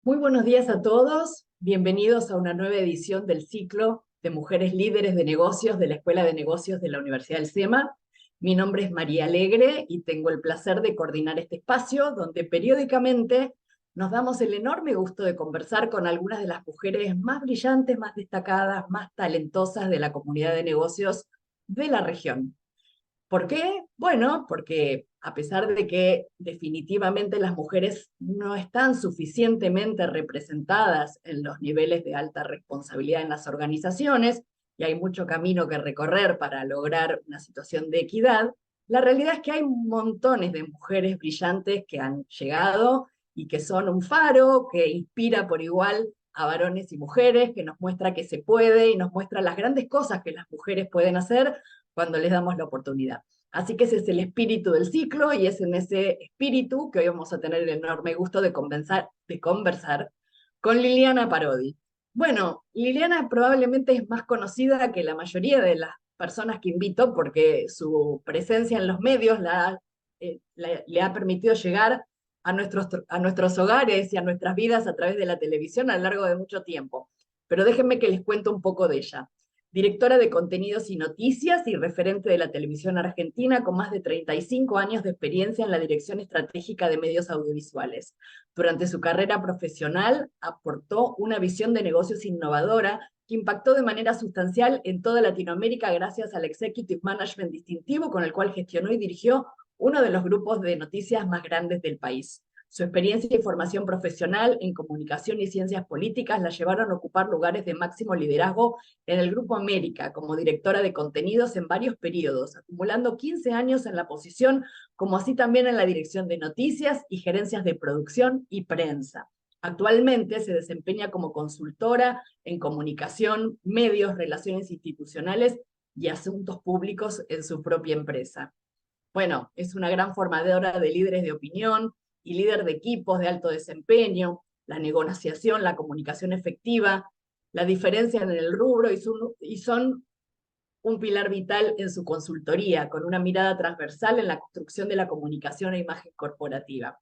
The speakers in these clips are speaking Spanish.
Muy buenos días a todos. Bienvenidos a una nueva edición del ciclo de Mujeres Líderes de Negocios de la Escuela de Negocios de la Universidad del SEMA. Mi nombre es María Alegre y tengo el placer de coordinar este espacio donde periódicamente nos damos el enorme gusto de conversar con algunas de las mujeres más brillantes, más destacadas, más talentosas de la comunidad de negocios de la región. ¿Por qué? Bueno, porque a pesar de que definitivamente las mujeres no están suficientemente representadas en los niveles de alta responsabilidad en las organizaciones, y hay mucho camino que recorrer para lograr una situación de equidad, la realidad es que hay montones de mujeres brillantes que han llegado y que son un faro que inspira por igual a varones y mujeres, que nos muestra que se puede y nos muestra las grandes cosas que las mujeres pueden hacer cuando les damos la oportunidad. Así que ese es el espíritu del ciclo y es en ese espíritu que hoy vamos a tener el enorme gusto de conversar con Liliana Parodi. Bueno, Liliana probablemente es más conocida que la mayoría de las personas que invito porque su presencia en los medios le ha permitido llegar a nuestros hogares y a nuestras vidas a través de la televisión a lo largo de mucho tiempo. Pero déjenme que les cuente un poco de ella. Directora de contenidos y noticias y referente de la televisión argentina con más de 35 años de experiencia en la dirección estratégica de medios audiovisuales. Durante su carrera profesional aportó una visión de negocios innovadora que impactó de manera sustancial en toda Latinoamérica gracias al Executive Management distintivo con el cual gestionó y dirigió uno de los grupos de noticias más grandes del país. Su experiencia y formación profesional en comunicación y ciencias políticas la llevaron a ocupar lugares de máximo liderazgo en el Grupo América como directora de contenidos en varios periodos, acumulando 15 años en la posición, como así también en la dirección de noticias y gerencias de producción y prensa. Actualmente se desempeña como consultora en comunicación, medios, relaciones institucionales y asuntos públicos en su propia empresa. Bueno, es una gran formadora de líderes de opinión y líder de equipos de alto desempeño, la negociación, la comunicación efectiva, la diferencia en el rubro y son un pilar vital en su consultoría, con una mirada transversal en la construcción de la comunicación e imagen corporativa.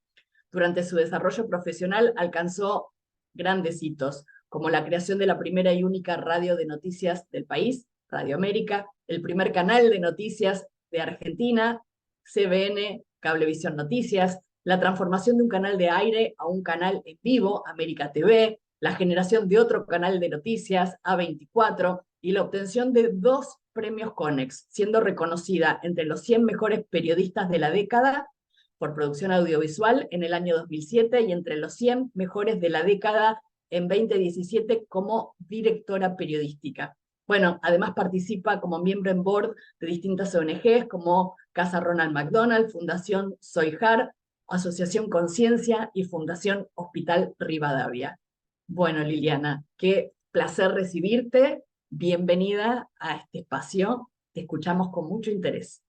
Durante su desarrollo profesional alcanzó grandes hitos, como la creación de la primera y única radio de noticias del país, Radio América, el primer canal de noticias de Argentina, CBN, Cablevisión Noticias, la transformación de un canal de aire a un canal en vivo, América TV, la generación de otro canal de noticias, A24, y la obtención de 2 premios Conex, siendo reconocida entre los 100 mejores periodistas de la década por producción audiovisual en el año 2007 y entre los 100 mejores de la década en 2017 como directora periodística. Bueno, además participa como miembro en board de distintas ONGs como Casa Ronald McDonald, Fundación Soyjar, Asociación Conciencia y Fundación Hospital Rivadavia. Bueno, Liliana, qué placer recibirte. Bienvenida a este espacio. Te escuchamos con mucho interés.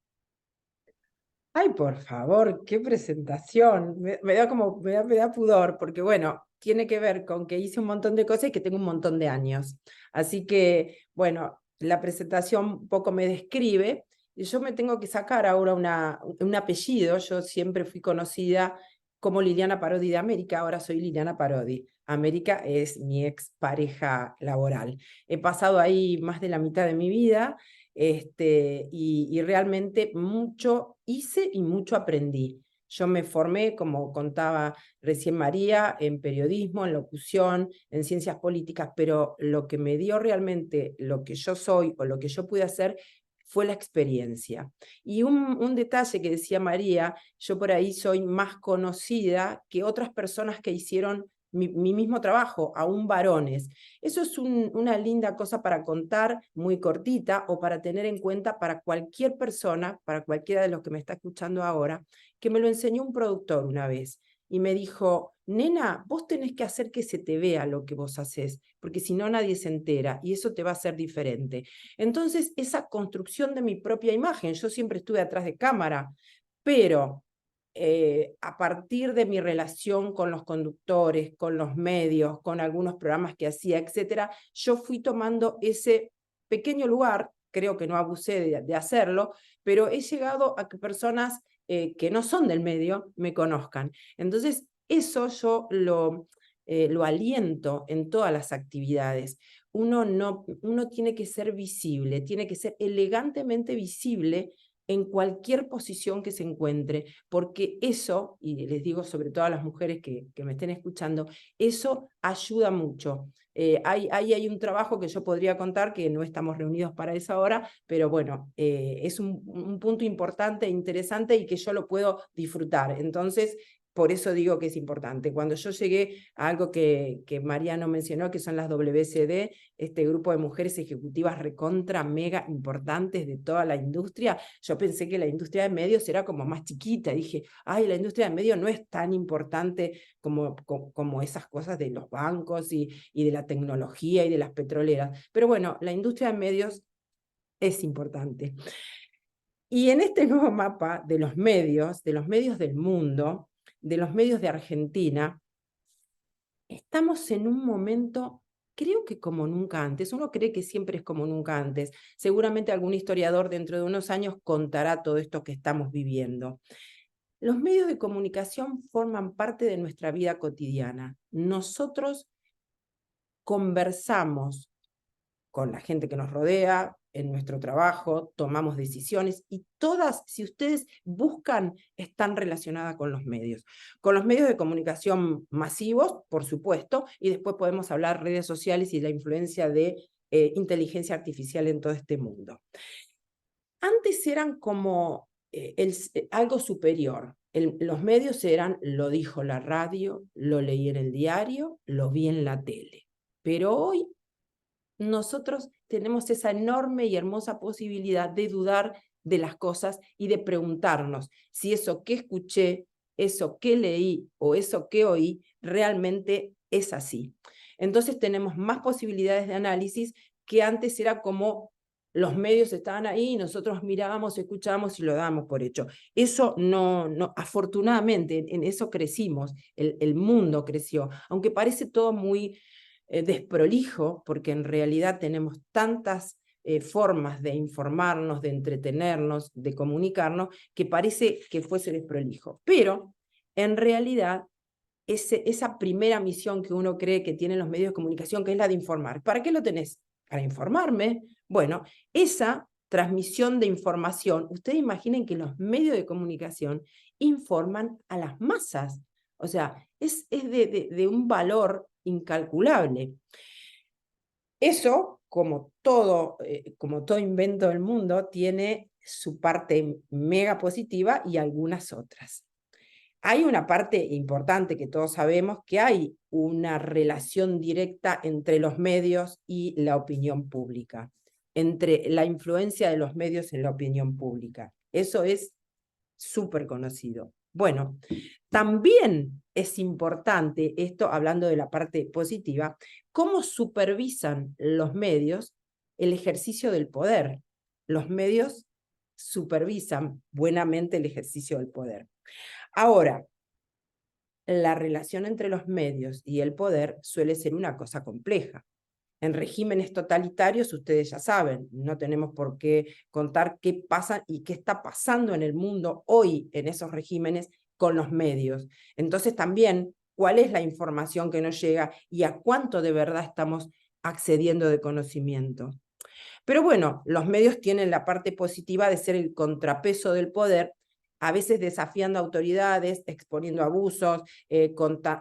Ay, por favor, qué presentación. Me da me da pudor, porque bueno, tiene que ver con que hice un montón de cosas y que tengo un montón de años. Así que, bueno, la presentación un poco me describe. Y yo me tengo que sacar ahora un apellido. Yo siempre fui conocida como Liliana Parodi de América, ahora soy Liliana Parodi. América es mi ex pareja laboral. He pasado ahí más de la mitad de mi vida. Y realmente mucho hice y mucho aprendí. Yo me formé, como contaba recién María, en periodismo, en locución, en ciencias políticas, pero lo que me dio realmente lo que yo soy o lo que yo pude hacer fue la experiencia. Y un detalle que decía María, yo por ahí soy más conocida que otras personas que hicieron mi mismo trabajo, aún varones. Eso es una linda cosa para contar, muy cortita, o para tener en cuenta para cualquier persona, para cualquiera de los que me está escuchando ahora, que me lo enseñó un productor una vez y me dijo: nena, vos tenés que hacer que se te vea lo que vos haces, porque si no nadie se entera y eso te va a hacer diferente. Entonces, esa construcción de mi propia imagen, yo siempre estuve atrás de cámara, pero a partir de mi relación con los conductores, con los medios, con algunos programas que hacía, etcétera, yo fui tomando ese pequeño lugar, creo que no abusé de hacerlo, pero he llegado a que personas que no son del medio me conozcan. Entonces, eso yo lo aliento en todas las actividades. Uno tiene que ser visible, tiene que ser elegantemente visible en cualquier posición que se encuentre, porque eso, y les digo sobre todo a las mujeres que me estén escuchando, eso ayuda mucho. Hay un trabajo que yo podría contar, que no estamos reunidos para esa hora, pero bueno, es un punto importante e interesante y que yo lo puedo disfrutar. Entonces, por eso digo que es importante. Cuando yo llegué a algo que Mariano mencionó, que son las WCD, este grupo de mujeres ejecutivas recontra mega importantes de toda la industria, yo pensé que la industria de medios era como más chiquita. Dije, ay, la industria de medios no es tan importante como esas cosas de los bancos y de la tecnología y de las petroleras. Pero bueno, la industria de medios es importante. Y en este nuevo mapa de los medios del mundo, de los medios de Argentina, estamos en un momento, creo que como nunca antes. Uno cree que siempre es como nunca antes. Seguramente algún historiador dentro de unos años contará todo esto que estamos viviendo. Los medios de comunicación forman parte de nuestra vida cotidiana. Nosotros conversamos con la gente que nos rodea, en nuestro trabajo, tomamos decisiones y todas, si ustedes buscan, están relacionadas con los medios. Con los medios de comunicación masivos, por supuesto, y después podemos hablar redes sociales y la influencia de inteligencia artificial en todo este mundo. Antes eran como algo superior. Los medios eran, lo dijo la radio, lo leí en el diario, lo vi en la tele. Pero hoy nosotros tenemos esa enorme y hermosa posibilidad de dudar de las cosas y de preguntarnos si eso que escuché, eso que leí o eso que oí realmente es así. Entonces tenemos más posibilidades de análisis, que antes era como los medios estaban ahí y nosotros mirábamos, escuchábamos y lo dábamos por hecho. Eso afortunadamente, en eso crecimos, el mundo creció, aunque parece todo muy desprolijo, porque en realidad tenemos tantas formas de informarnos, de entretenernos, de comunicarnos, que parece que fuese desprolijo. Pero en realidad esa primera misión que uno cree que tienen los medios de comunicación, que es la de informar. ¿Para qué lo tenés? Para informarme. Bueno, esa transmisión de información, ustedes imaginen que los medios de comunicación informan a las masas. O sea, es de un valor incalculable. Eso, como todo invento del mundo, tiene su parte mega positiva y algunas otras. Hay una parte importante que todos sabemos, que hay una relación directa entre los medios y la opinión pública, entre la influencia de los medios en la opinión pública. Eso es súper conocido. Bueno, también es importante, esto hablando de la parte positiva, cómo supervisan los medios el ejercicio del poder. Los medios supervisan buenamente el ejercicio del poder. Ahora, la relación entre los medios y el poder suele ser una cosa compleja. En regímenes totalitarios, ustedes ya saben, no tenemos por qué contar qué pasa y qué está pasando en el mundo hoy en esos regímenes con los medios. Entonces también, ¿cuál es la información que nos llega y a cuánto de verdad estamos accediendo de conocimiento? Pero bueno, los medios tienen la parte positiva de ser el contrapeso del poder, a veces desafiando autoridades, exponiendo abusos,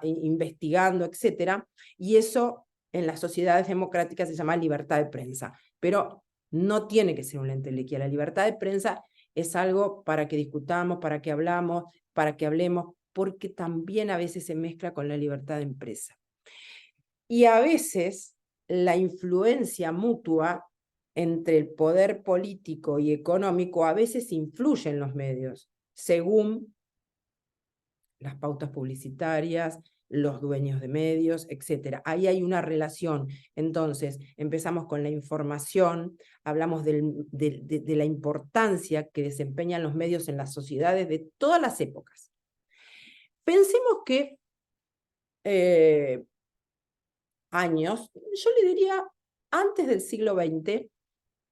investigando, etcétera, y eso en las sociedades democráticas se llama libertad de prensa, pero no tiene que ser un entelequia. La libertad de prensa es algo para que discutamos, para que hablemos, porque también a veces se mezcla con la libertad de empresa. Y a veces la influencia mutua entre el poder político y económico a veces influye en los medios, según las pautas publicitarias, los dueños de medios, etc. Ahí hay una relación. Entonces, empezamos con la información, hablamos de la importancia que desempeñan los medios en las sociedades de todas las épocas. Pensemos que años, yo le diría antes del siglo XX,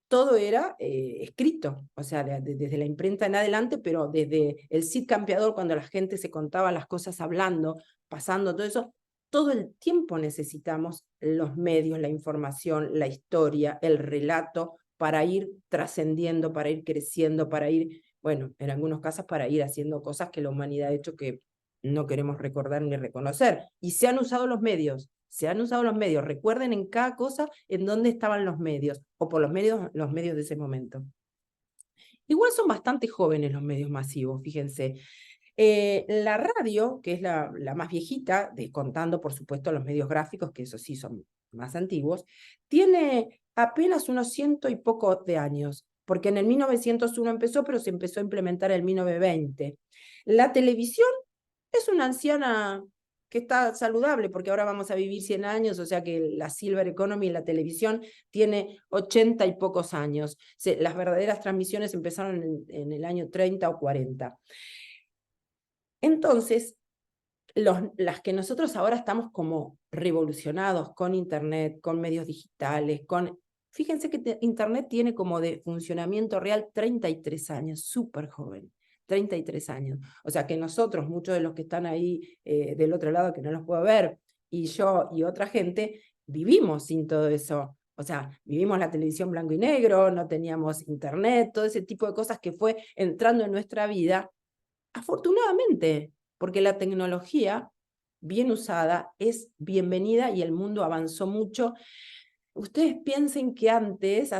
todo era escrito, o sea, desde la imprenta en adelante, pero desde el Cid Campeador, cuando la gente se contaba las cosas hablando, pasando, todo eso, todo el tiempo necesitamos los medios, la información, la historia, el relato, para ir trascendiendo, para ir creciendo, para ir, bueno, en algunos casos para ir haciendo cosas que la humanidad ha hecho que no queremos recordar ni reconocer. Y se han usado los medios, se han usado los medios. Recuerden en cada cosa en dónde estaban los medios, o por los medios de ese momento. Igual son bastante jóvenes los medios masivos, fíjense. La radio, que es la más viejita, contando por supuesto los medios gráficos, que esos sí son más antiguos, tiene apenas unos 100 y poco de años, porque en el 1901 empezó, pero se empezó a implementar en el 1920. La televisión es una anciana que está saludable, porque ahora vamos a vivir 100 años, o sea que la Silver Economy, la televisión, tiene 80 y pocos años. Las verdaderas transmisiones empezaron en el año 30 o 40. Entonces, las que nosotros ahora estamos como revolucionados con Internet, con medios digitales, fíjense que Internet tiene como de funcionamiento real 33 años, súper joven, 33 años. O sea que nosotros, muchos de los que están ahí del otro lado, que no los puedo ver, y yo y otra gente, vivimos sin todo eso. O sea, vivimos la televisión blanco y negro, no teníamos Internet, todo ese tipo de cosas que fue entrando en nuestra vida. Afortunadamente, porque la tecnología bien usada es bienvenida y el mundo avanzó mucho. Ustedes piensen que antes,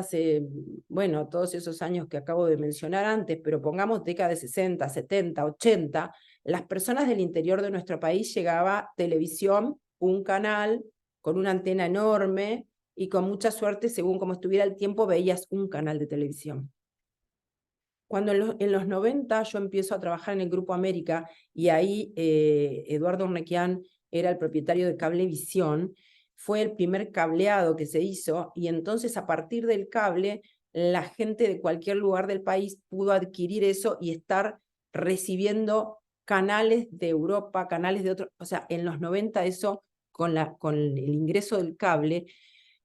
bueno, todos esos años que acabo de mencionar antes, pero pongamos década de 60, 70, 80, las personas del interior de nuestro país llegaba televisión, un canal con una antena enorme y con mucha suerte, según como estuviera el tiempo, veías un canal de televisión. Cuando en los 90 yo empiezo a trabajar en el Grupo América y ahí Eduardo Urnequian era el propietario de Cablevisión, fue el primer cableado que se hizo y entonces a partir del cable la gente de cualquier lugar del país pudo adquirir eso y estar recibiendo canales de Europa, canales de otros, o sea, en los 90 eso con el ingreso del cable,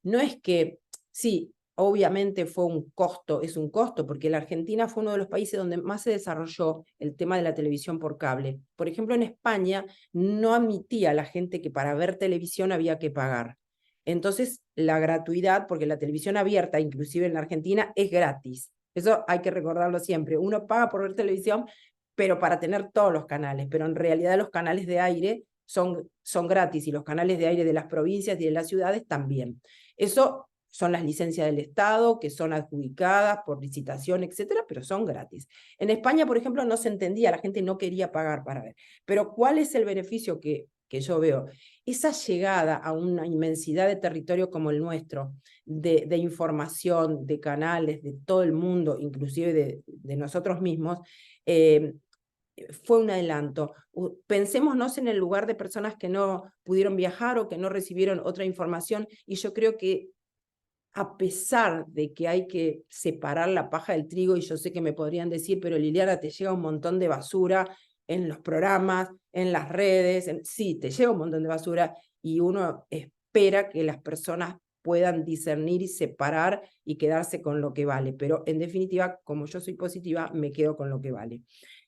no es que, sí, obviamente fue un costo, es un costo, porque la Argentina fue uno de los países donde más se desarrolló el tema de la televisión por cable. Por ejemplo, en España no admitía a la gente que para ver televisión había que pagar. Entonces, la gratuidad, porque la televisión abierta, inclusive en la Argentina, es gratis. Eso hay que recordarlo siempre. Uno paga por ver televisión, pero para tener todos los canales, pero en realidad los canales de aire son gratis y los canales de aire de las provincias y de las ciudades también. Eso son las licencias del Estado, que son adjudicadas por licitación, etcétera, pero son gratis. En España, por ejemplo, no se entendía, la gente no quería pagar para ver. Pero ¿cuál es el beneficio que yo veo? Esa llegada a una inmensidad de territorio como el nuestro, de información, de canales, de todo el mundo, inclusive de nosotros mismos, fue un adelanto. Pensémonos en el lugar de personas que no pudieron viajar o que no recibieron otra información, y yo creo que a pesar de que hay que separar la paja del trigo, y yo sé que me podrían decir, pero Liliana, te llega un montón de basura en los programas, en las redes, sí, te llega un montón de basura, y uno espera que las personas puedan discernir y separar y quedarse con lo que vale, pero en definitiva, como yo soy positiva, me quedo con lo que vale.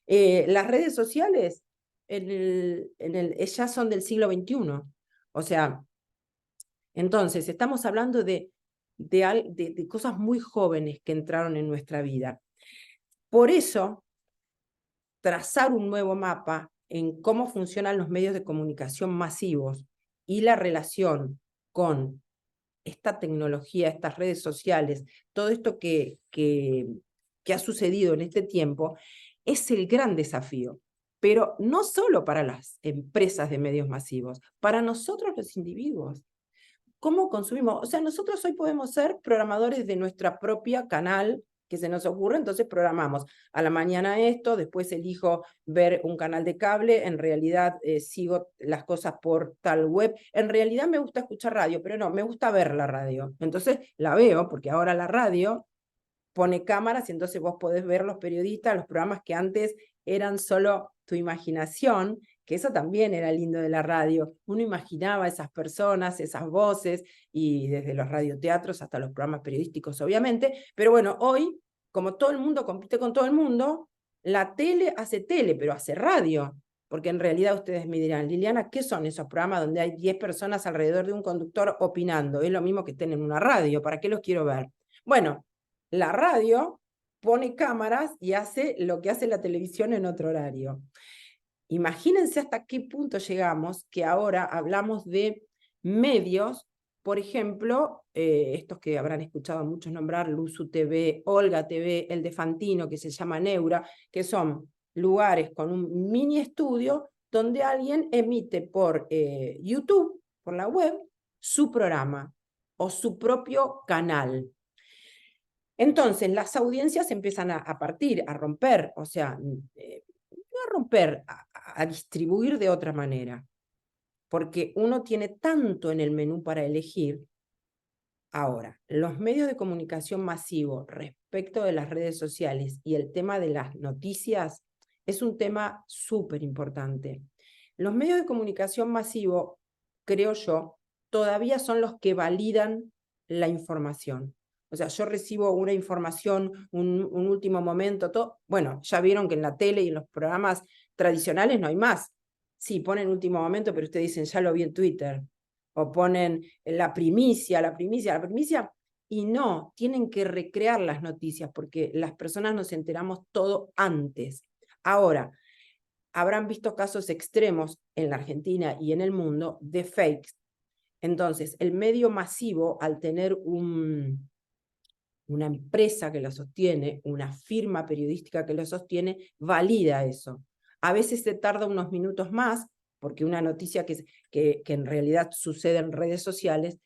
Las redes sociales ya son del siglo XXI, o sea, entonces estamos hablando de cosas muy jóvenes que entraron en nuestra vida. Por eso, trazar un nuevo mapa en cómo funcionan los medios de comunicación masivos y la relación con esta tecnología, estas redes sociales, todo esto que ha sucedido en este tiempo, es el gran desafío. Pero no solo para las empresas de medios masivos, para nosotros los individuos. ¿Cómo consumimos? O sea, nosotros hoy podemos ser programadores de nuestra propia canal que se nos ocurre, entonces programamos a la mañana esto, después elijo ver un canal de cable, en realidad sigo las cosas por tal web, en realidad me gusta escuchar radio, pero no, me gusta ver la radio, entonces la veo, porque ahora la radio pone cámaras y entonces vos podés ver los periodistas, los programas que antes eran solo tu imaginación, que eso también era lindo de la radio. Uno imaginaba esas personas, esas voces, y desde los radioteatros hasta los programas periodísticos, obviamente. Pero bueno, hoy, como todo el mundo compite con todo el mundo, la tele hace tele, pero hace radio. porque en realidad ustedes me dirán, Liliana, ¿qué son esos programas donde hay 10 personas alrededor de un conductor opinando? Es lo mismo que estén en una radio, ¿para qué los quiero ver? Bueno, la radio pone cámaras y hace lo que hace la televisión en otro horario. Imagínense hasta qué punto llegamos que ahora hablamos de medios, por ejemplo, estos que habrán escuchado a muchos nombrar, Luzu TV, Olga TV, el de Fantino, que se llama Neura, que son lugares con un mini estudio donde alguien emite por YouTube, por la web, su programa o su propio canal. Entonces, las audiencias empiezan a partir, a romper, o sea, no a romper, a distribuir de otra manera, porque uno tiene tanto en el menú para elegir. Ahora, los medios de comunicación masivo respecto de las redes sociales y el tema de las noticias es un tema súper importante. Los medios de comunicación masivo, creo yo, todavía son los que validan la información. O sea, yo recibo una información, un último momento, todo. Bueno, ya vieron que en la tele y en los programas tradicionales no hay más. Sí, ponen último momento, pero ustedes dicen, ya lo vi en Twitter. O ponen la primicia, la primicia, la primicia. Y no, tienen que recrear las noticias porque las personas nos enteramos todo antes. Ahora, habrán visto casos extremos en la Argentina y en el mundo de fakes. Entonces, el medio masivo, al tener una empresa que lo sostiene, una firma periodística que lo sostiene, valida eso. A veces se tarda unos minutos más, porque una noticia que en realidad sucede en redes sociales,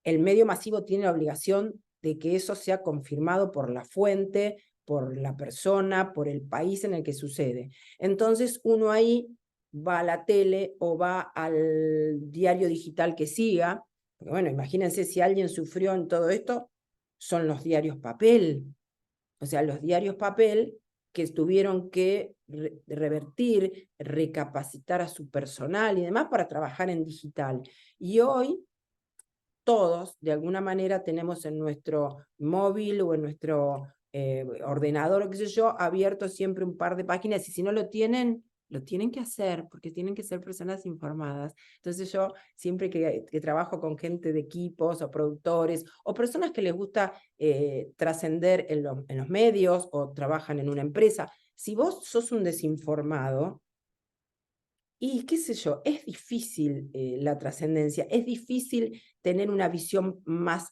el medio masivo tiene la obligación de que eso sea confirmado por la fuente, por la persona, por el país en el que sucede. Entonces uno ahí va a la tele o va al diario digital que siga, porque bueno, imagínense si alguien sufrió en todo esto, son los diarios papel, o sea, los diarios papel que tuvieron que revertir, recapacitar a su personal y demás para trabajar en digital. Y hoy todos, de alguna manera, tenemos en nuestro móvil o en nuestro ordenador, o qué sé yo, abierto siempre un par de páginas, y si no lo tienen que hacer, porque tienen que ser personas informadas. Entonces yo, siempre que trabajo con gente de equipos o productores, o personas que les gusta trascender en los medios, o trabajan en una empresa, si vos sos un desinformado, y qué sé yo, es difícil la trascendencia, es difícil tener una visión más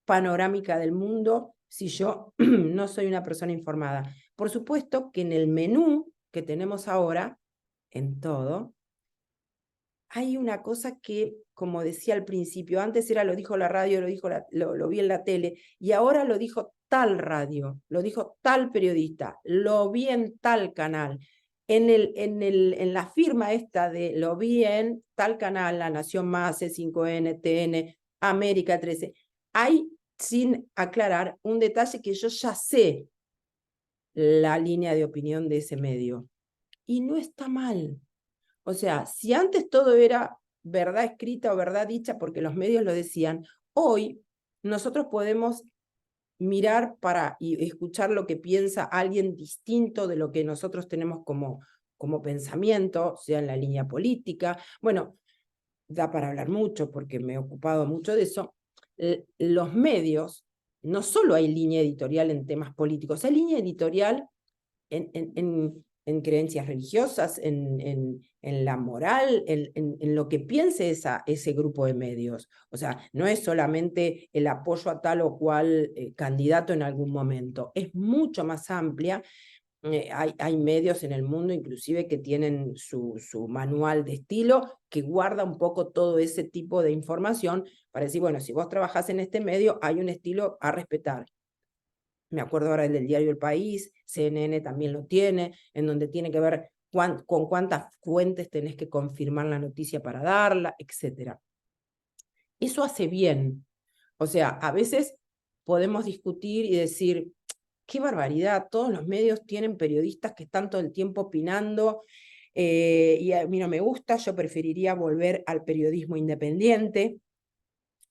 panorámica del mundo si yo no soy una persona informada. Por supuesto que en el menú que tenemos ahora, en todo, hay una cosa que, como decía al principio, antes era lo dijo la radio, lo vi en la tele, y ahora lo dijo tal radio, lo dijo tal periodista, lo vi en tal canal. En la firma esta de lo vi en tal canal, La Nación Más, C5N, TN, América 13, hay, sin aclarar, un detalle que yo ya sé la línea de opinión de ese medio. Y no está mal. O sea, si antes todo era verdad escrita o verdad dicha porque los medios lo decían, hoy nosotros podemos mirar y escuchar lo que piensa alguien distinto de lo que nosotros tenemos como pensamiento, sea en la línea política. Bueno, da para hablar mucho porque me he ocupado mucho de eso. Los medios, no solo hay línea editorial en temas políticos, hay línea editorial en creencias religiosas, en la moral, en lo que piense ese grupo de medios. O sea, no es solamente el apoyo a tal o cual candidato en algún momento, es mucho más amplia. Hay medios en el mundo inclusive que tienen su manual de estilo que guarda un poco todo ese tipo de información para decir, bueno, si vos trabajás en este medio, hay un estilo a respetar. Me acuerdo ahora del diario El País, CNN también lo tiene, en donde tiene que ver con cuántas fuentes tenés que confirmar la noticia para darla, etc. Eso hace bien. O sea, a veces podemos discutir y decir, qué barbaridad, todos los medios tienen periodistas que están todo el tiempo opinando, y a mí no me gusta, yo preferiría volver al periodismo independiente,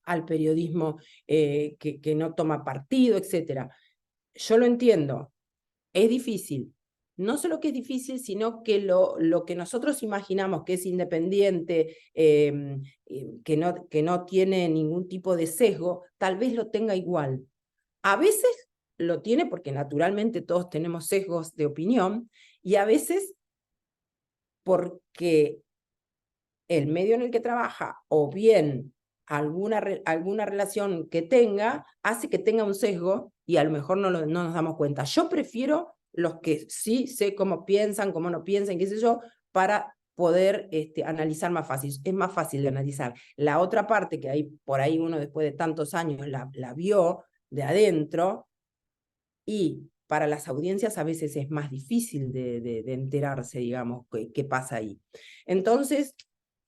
al periodismo que no toma partido, etc. Yo lo entiendo, es difícil, no solo que es difícil, sino que lo que nosotros imaginamos que es independiente, que no tiene ningún tipo de sesgo, tal vez lo tenga igual. A veces lo tiene porque naturalmente todos tenemos sesgos de opinión, y a veces porque el medio en el que trabaja o bien alguna relación que tenga hace que tenga un sesgo y a lo mejor no nos damos cuenta. Yo prefiero los que sí sé cómo piensan, cómo no piensan, qué sé yo, para poder analizar más fácil. Es más fácil de analizar. La otra parte que hay por ahí uno después de tantos años la vio de adentro, y para las audiencias a veces es más difícil de enterarse, digamos, qué pasa ahí. Entonces,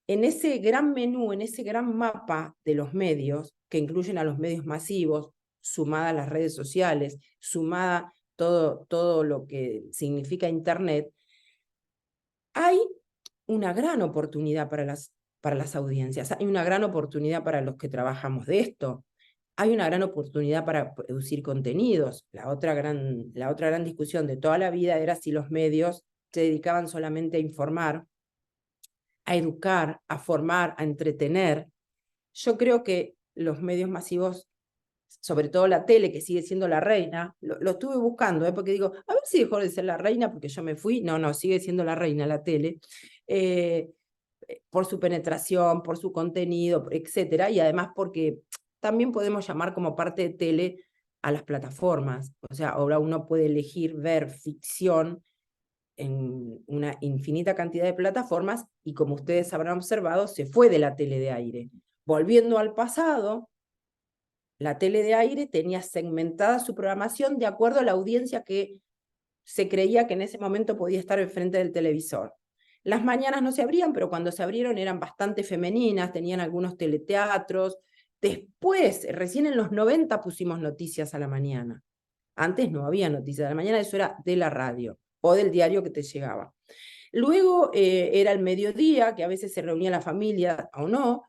en ese gran menú, en ese gran mapa de los medios, que incluyen a los medios masivos, sumada a las redes sociales, sumada todo lo que significa Internet, hay una gran oportunidad para las audiencias, hay una gran oportunidad para los que trabajamos de esto, hay una gran oportunidad para producir contenidos. La otra gran discusión de toda la vida era si los medios se dedicaban solamente a informar, a educar, a formar, a entretener. Yo creo que los medios masivos, sobre todo la tele, que sigue siendo la reina, lo estuve buscando, porque digo, a ver si dejó de ser la reina porque yo me fui. No, sigue siendo la reina la tele, por su penetración, por su contenido, etcétera, y además porque también podemos llamar como parte de tele a las plataformas. O sea, ahora uno puede elegir ver ficción en una infinita cantidad de plataformas, y como ustedes habrán observado, se fue de la tele de aire. Volviendo al pasado, la tele de aire tenía segmentada su programación de acuerdo a la audiencia que se creía que en ese momento podía estar enfrente del televisor. Las mañanas no se abrían, pero cuando se abrieron eran bastante femeninas, tenían algunos teleteatros. Después, recién en los 90 pusimos noticias a la mañana. Antes no había noticias a la mañana, eso era de la radio o del diario que te llegaba. Luego era el mediodía, que a veces se reunía la familia o no,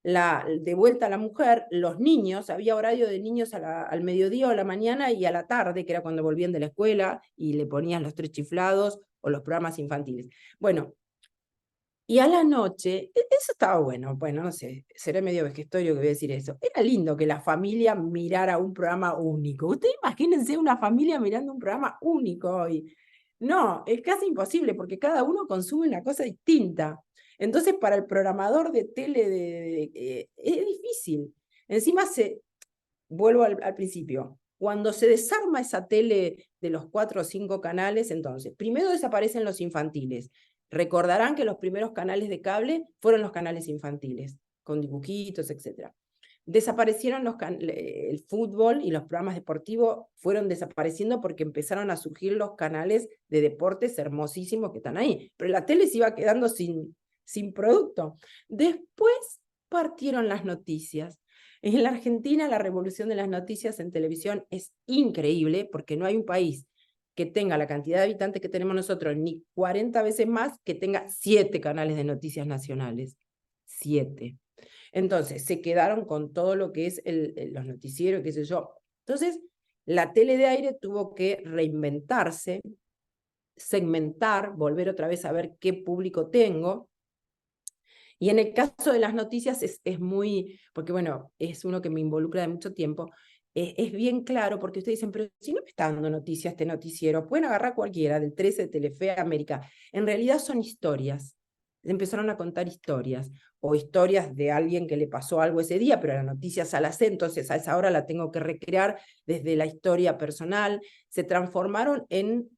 de vuelta a la mujer, los niños, había horario de niños al mediodía o a la mañana y a la tarde, que era cuando volvían de la escuela y le ponían los tres chiflados o los programas infantiles. Bueno, y a la noche, eso estaba bueno, no sé, seré medio vejestorio que voy a decir eso. Era lindo que la familia mirara un programa único. Ustedes imagínense una familia mirando un programa único hoy. No, es casi imposible porque cada uno consume una cosa distinta. Entonces, para el programador de tele es difícil. Encima, vuelvo al principio. Cuando se desarma esa tele de los 4 o 5 canales, entonces, primero desaparecen los infantiles. Recordarán que los primeros canales de cable fueron los canales infantiles, con dibujitos, etc. Desaparecieron el fútbol, y los programas deportivos fueron desapareciendo porque empezaron a surgir los canales de deportes hermosísimos que están ahí. Pero la tele se iba quedando sin producto. Después partieron las noticias. En la Argentina, la revolución de las noticias en televisión es increíble, porque no hay un país que tenga la cantidad de habitantes que tenemos nosotros, ni 40 veces más, que tenga 7 canales de noticias nacionales. 7. Entonces, se quedaron con todo lo que es los noticieros, qué sé yo. Entonces, la tele de aire tuvo que reinventarse, segmentar, volver otra vez a ver qué público tengo. Y en el caso de las noticias es muy, porque bueno, es uno que me involucra de mucho tiempo, es bien claro, porque ustedes dicen, pero si no me está dando noticias este noticiero, pueden agarrar cualquiera, del 13 de Telefe, América. En realidad son historias. Empezaron a contar historias, o historias de alguien que le pasó algo ese día, pero la noticia sale así, entonces a esa hora la tengo que recrear desde la historia personal. Se transformaron en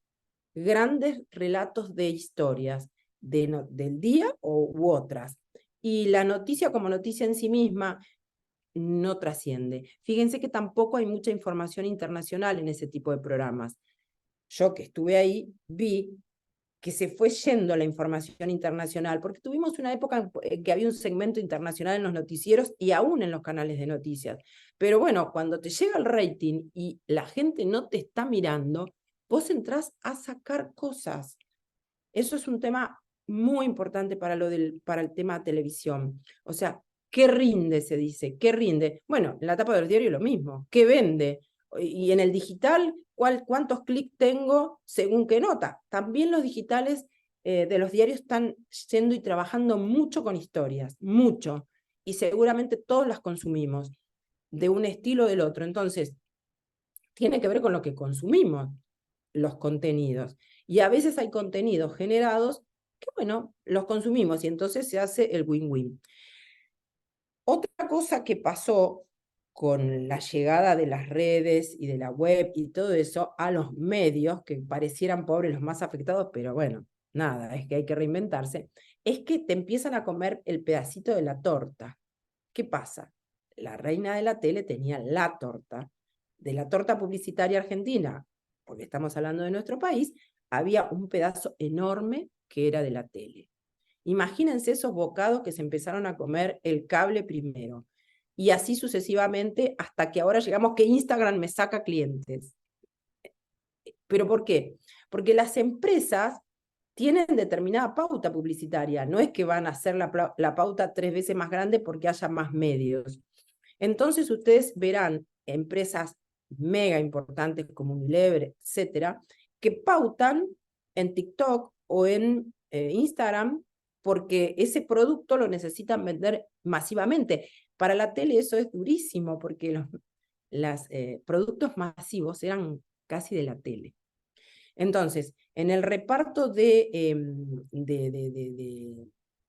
grandes relatos de historias del día u otras. Y la noticia como noticia en sí misma no trasciende. Fíjense que tampoco hay mucha información internacional en ese tipo de programas. Yo que estuve ahí vi que se fue yendo la información internacional, porque tuvimos una época en que había un segmento internacional en los noticieros y aún en los canales de noticias. Pero bueno, cuando te llega el rating y la gente no te está mirando, vos entrás a sacar cosas. Eso es un tema muy importante para el tema televisión. O sea, ¿qué rinde? Se dice, ¿qué rinde? Bueno, en la tapa del diario lo mismo, ¿qué vende? Y en el digital, ¿cuántos clics tengo según qué nota? También los digitales de los diarios están yendo y trabajando mucho con historias, mucho. Y seguramente todos las consumimos, de un estilo o del otro. Entonces, tiene que ver con lo que consumimos, los contenidos. Y a veces hay contenidos generados que, bueno, los consumimos y entonces se hace el win-win. Otra cosa que pasó con la llegada de las redes y de la web y todo eso a los medios, que parecieran pobres los más afectados, pero bueno, nada, es que hay que reinventarse, es que te empiezan a comer el pedacito de la torta. ¿Qué pasa? La reina de la tele tenía la torta. De la torta publicitaria argentina, porque estamos hablando de nuestro país, había un pedazo enorme que era de la tele. Imagínense esos bocados que se empezaron a comer el cable primero. Y así sucesivamente hasta que ahora llegamos que Instagram me saca clientes. ¿Pero por qué? Porque las empresas tienen determinada pauta publicitaria. No es que van a hacer la pauta 3 veces más grande porque haya más medios. Entonces ustedes verán empresas mega importantes como Unilever, etcétera, que pautan en TikTok o en Instagram porque ese producto lo necesitan vender masivamente. Para la tele eso es durísimo porque los productos masivos eran casi de la tele. Entonces, en el reparto de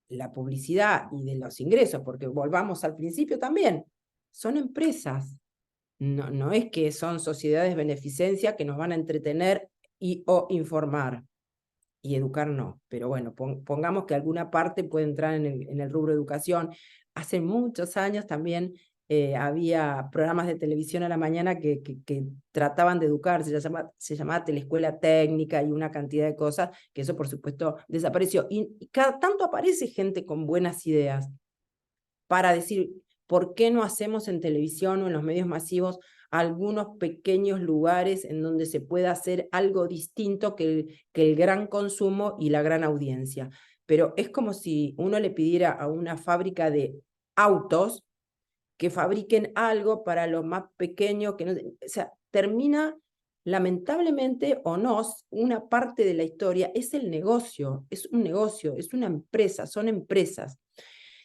la publicidad y de los ingresos, porque volvamos al principio también, son empresas. No es que son sociedades de beneficencia que nos van a entretener o informar y educar, no. Pero bueno, pongamos que alguna parte puede entrar en el rubro educación. Hace muchos años también había programas de televisión a la mañana que trataban de educar, se llamaba Teleescuela Técnica y una cantidad de cosas, que eso por supuesto desapareció. Y cada tanto aparece gente con buenas ideas para decir, ¿por qué no hacemos en televisión o en los medios masivos algunos pequeños lugares en donde se pueda hacer algo distinto que el gran consumo y la gran audiencia? Pero es como si uno le pidiera a una fábrica de autos que fabriquen algo para los más pequeños, que no, o sea, termina lamentablemente o no, una parte de la historia es el negocio, es un negocio, es una empresa, son empresas.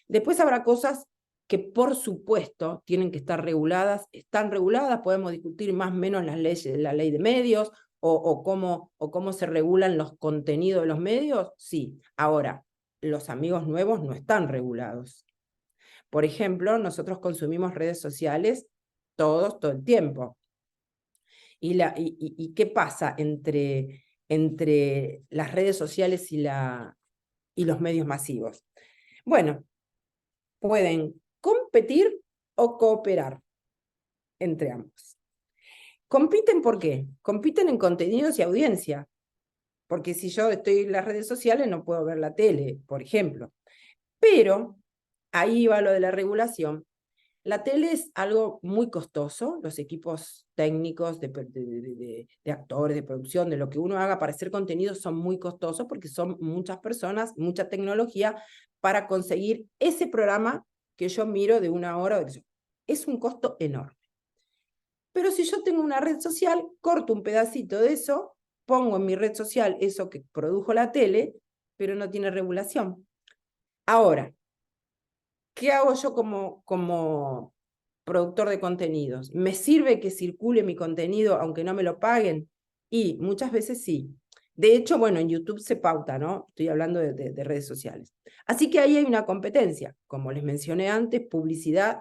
Después habrá cosas que por supuesto tienen que estar reguladas, están reguladas, podemos discutir más o menos las leyes, la ley de medios o cómo se regulan los contenidos de los medios, sí. Ahora, los amigos nuevos no están regulados. Por ejemplo, nosotros consumimos redes sociales todos, todo el tiempo. ¿Y qué pasa entre las redes sociales y los medios masivos? Bueno, pueden competir o cooperar entre ambos. ¿Compiten por qué? Compiten en contenidos y audiencia. Porque si yo estoy en las redes sociales no puedo ver la tele, por ejemplo. Pero ahí va lo de la regulación. La tele es algo muy costoso, los equipos técnicos de actores, de producción, de lo que uno haga para hacer contenido son muy costosos porque son muchas personas, mucha tecnología para conseguir ese programa que yo miro de 1 hora. Es un costo enorme. Pero si yo tengo una red social, corto un pedacito de eso, pongo en mi red social eso que produjo la tele, pero no tiene regulación. Ahora, ¿qué hago yo como productor de contenidos? ¿Me sirve que circule mi contenido aunque no me lo paguen? Y muchas veces sí. De hecho, bueno, en YouTube se pauta, ¿no? Estoy hablando de redes sociales. Así que ahí hay una competencia. Como les mencioné antes, publicidad,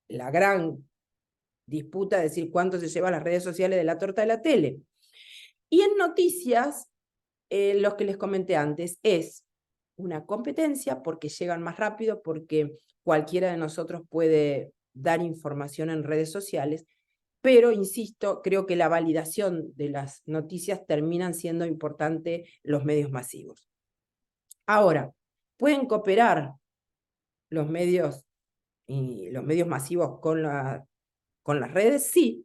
la gran disputa de decir cuánto se llevan las redes sociales de la torta de la tele. Y en noticias, los que les comenté antes, es una competencia porque llegan más rápido, porque cualquiera de nosotros puede dar información en redes sociales, pero insisto, creo que la validación de las noticias terminan siendo importante los medios masivos. Ahora, ¿pueden cooperar los medios masivos con las redes? Sí,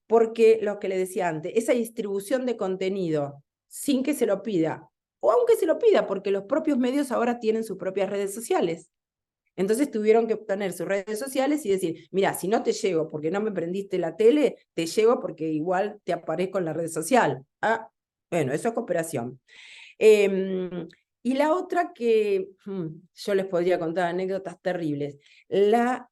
porque lo que le decía antes, esa distribución de contenido sin que se lo pida, o aunque se lo pida, porque los propios medios ahora tienen sus propias redes sociales. Entonces tuvieron que obtener sus redes sociales y decir, mira, si no te llego porque no me prendiste la tele, te llego porque igual te aparezco en la red social. Ah, bueno, eso es cooperación. Y la otra que yo les podría contar anécdotas terribles, la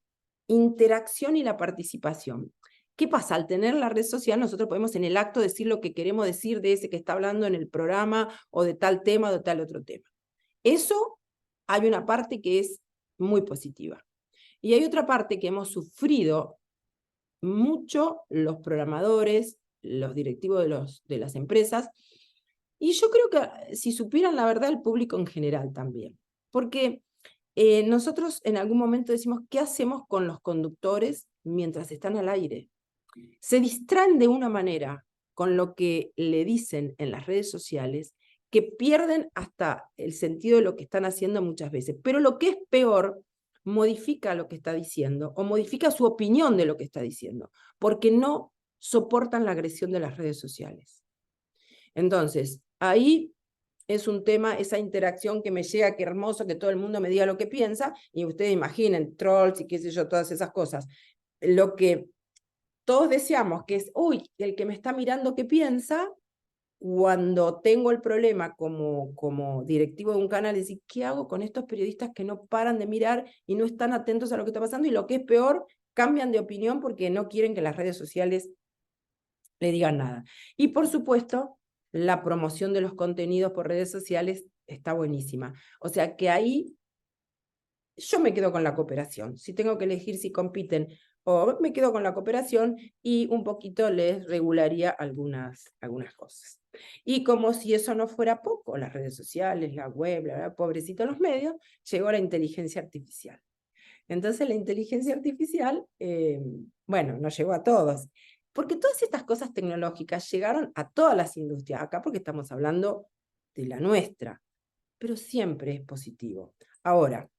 interacción y la participación. ¿Qué pasa? Al tener la red social, nosotros podemos en el acto decir lo que queremos decir de ese que está hablando en el programa o de tal tema o de tal otro tema. Eso hay una parte que es muy positiva. Y hay otra parte que hemos sufrido mucho los programadores, los directivos de las empresas, y yo creo que si supieran la verdad, el público en general también. Porque nosotros en algún momento decimos, ¿qué hacemos con los conductores mientras están al aire? Se distraen de una manera con lo que le dicen en las redes sociales que pierden hasta el sentido de lo que están haciendo muchas veces. Pero lo que es peor, modifica lo que está diciendo o modifica su opinión de lo que está diciendo, porque no soportan la agresión de las redes sociales. Entonces, ahí es un tema, esa interacción que me llega, qué hermoso que todo el mundo me diga lo que piensa, y ustedes imaginen, trolls y qué sé yo, todas esas cosas. Lo que todos deseamos, que es, uy, el que me está mirando qué piensa, cuando tengo el problema como directivo de un canal, decir, ¿qué hago con estos periodistas que no paran de mirar y no están atentos a lo que está pasando? Y lo que es peor, cambian de opinión porque no quieren que las redes sociales le digan nada. Y por supuesto, la promoción de los contenidos por redes sociales está buenísima. O sea que ahí yo me quedo con la cooperación. Si tengo que elegir si compiten o me quedo con la cooperación y un poquito les regularía algunas cosas. Y como si eso no fuera poco, las redes sociales, la web, pobrecito los medios, llegó la inteligencia artificial. Entonces la inteligencia artificial, bueno, nos llegó a todos. Porque todas estas cosas tecnológicas llegaron a todas las industrias, acá porque estamos hablando de la nuestra, pero siempre es positivo. Ahora,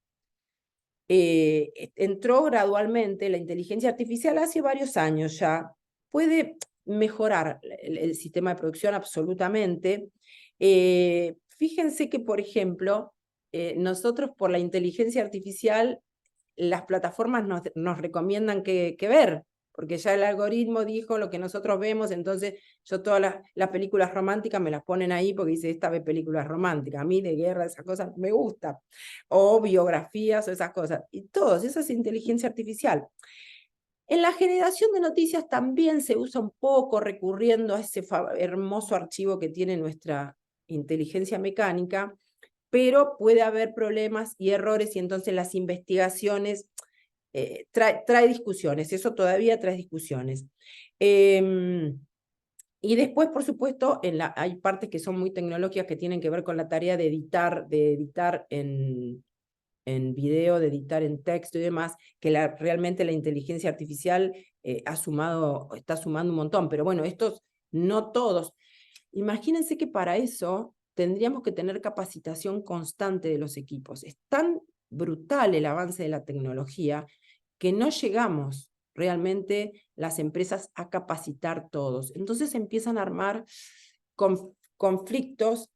entró gradualmente la inteligencia artificial hace varios años ya, puede mejorar el sistema de producción absolutamente. Fíjense que, por ejemplo, nosotros por la inteligencia artificial, las plataformas nos recomiendan qué ver, porque ya el algoritmo dijo lo que nosotros vemos, entonces yo todas las películas románticas me las ponen ahí porque dice, esta ve películas románticas, a mí de guerra, esas cosas me gusta, o biografías o esas cosas, y todo eso es inteligencia artificial. En la generación de noticias también se usa un poco recurriendo a ese hermoso archivo que tiene nuestra inteligencia mecánica, pero puede haber problemas y errores y entonces las investigaciones trae discusiones, eso todavía trae discusiones. Y después, por supuesto, hay partes que son muy tecnológicas que tienen que ver con la tarea de editar en video, de editar en texto y demás, que realmente la inteligencia artificial está sumando un montón, pero bueno, estos no todos. Imagínense que para eso tendríamos que tener capacitación constante de los equipos. Es tan brutal el avance de la tecnología que no llegamos realmente las empresas a capacitar todos. Entonces empiezan a armar conflictos,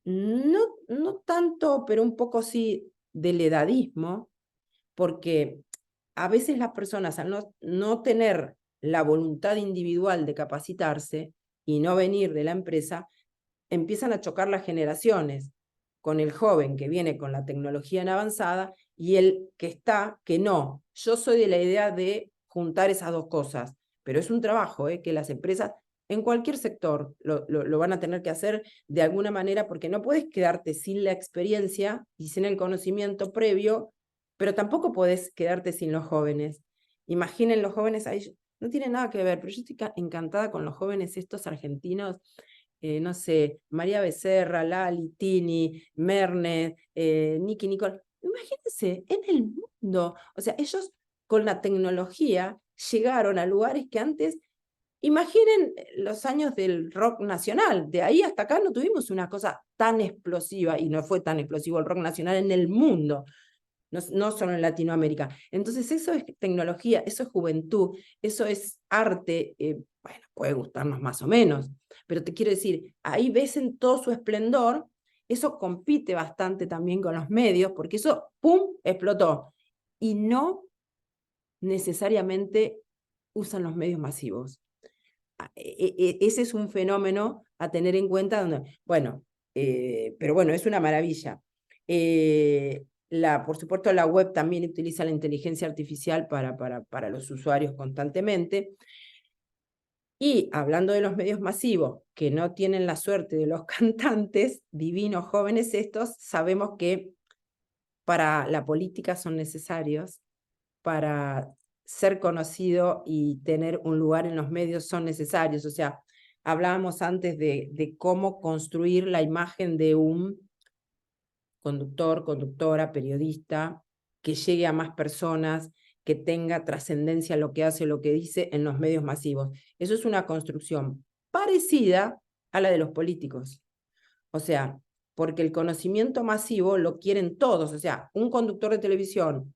no tanto, pero un poco sí del edadismo, porque a veces las personas al no tener la voluntad individual de capacitarse y no venir de la empresa, empiezan a chocar las generaciones con el joven que viene con la tecnología en avanzada y el que no. Yo soy de la idea de juntar esas dos cosas, pero es un trabajo que las empresas en cualquier sector lo van a tener que hacer de alguna manera porque no puedes quedarte sin la experiencia y sin el conocimiento previo, pero tampoco podés quedarte sin los jóvenes. Imaginen los jóvenes ahí, no tiene nada que ver, pero yo estoy encantada con los jóvenes estos argentinos, no sé, María Becerra, Lali, Tini, Merne, Nicky, Nicole. Imagínense, en el mundo, o sea, ellos con la tecnología llegaron a lugares que antes, imaginen los años del rock nacional, de ahí hasta acá no tuvimos una cosa tan explosiva, y no fue tan explosivo el rock nacional en el mundo, no solo en Latinoamérica. Entonces eso es tecnología, eso es juventud, eso es arte, bueno, puede gustarnos más o menos, pero te quiero decir, ahí ves en todo su esplendor, eso compite bastante también con los medios, porque eso, ¡pum!, explotó. y no necesariamente usan los medios masivos. Ese es un fenómeno a tener en cuenta, donde, bueno, pero bueno, es una maravilla. Por supuesto, la web también utiliza la inteligencia artificial para los usuarios constantemente. Y hablando de los medios masivos, que no tienen la suerte de los cantantes, divinos jóvenes estos, sabemos que para la política son necesarios, para ser conocido y tener un lugar en los medios son necesarios. O sea, hablábamos antes de cómo construir la imagen de un conductor, conductora, periodista, que llegue a más personas, que tenga trascendencia lo que hace, lo que dice en los medios masivos. Eso es una construcción parecida a la de los políticos. O sea, porque el conocimiento masivo lo quieren todos. O sea, un conductor de televisión,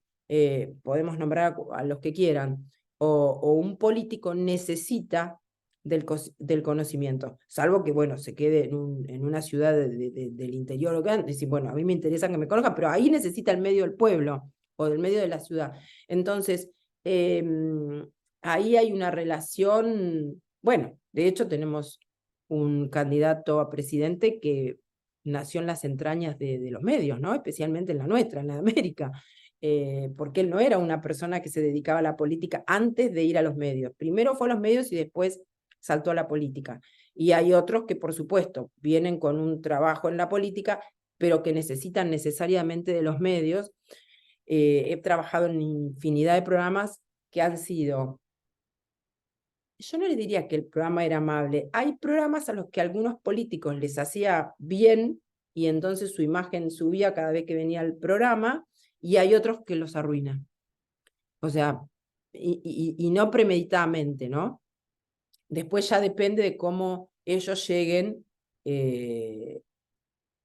podemos nombrar a los que quieran, o un político necesita del conocimiento, salvo que, bueno, se quede en una ciudad del interior, o que decir, bueno, a mí me interesa que me conozcan, pero ahí necesita el medio del pueblo o del medio de la ciudad. Entonces, ahí hay una relación, bueno, de hecho tenemos un candidato a presidente que nació en las entrañas de los medios, ¿no? Especialmente en la nuestra, en la de América, porque él no era una persona que se dedicaba a la política antes de ir a los medios. Primero fue a los medios y después saltó a la política. Y hay otros que, por supuesto, vienen con un trabajo en la política, pero que necesitan necesariamente de los medios. He trabajado en infinidad de programas que han sido, yo no le diría que el programa era amable. Hay programas a los que a algunos políticos les hacía bien y entonces su imagen subía cada vez que venía el programa, y hay otros que los arruinan. O sea, y no premeditadamente, ¿no? Después ya depende de cómo ellos lleguen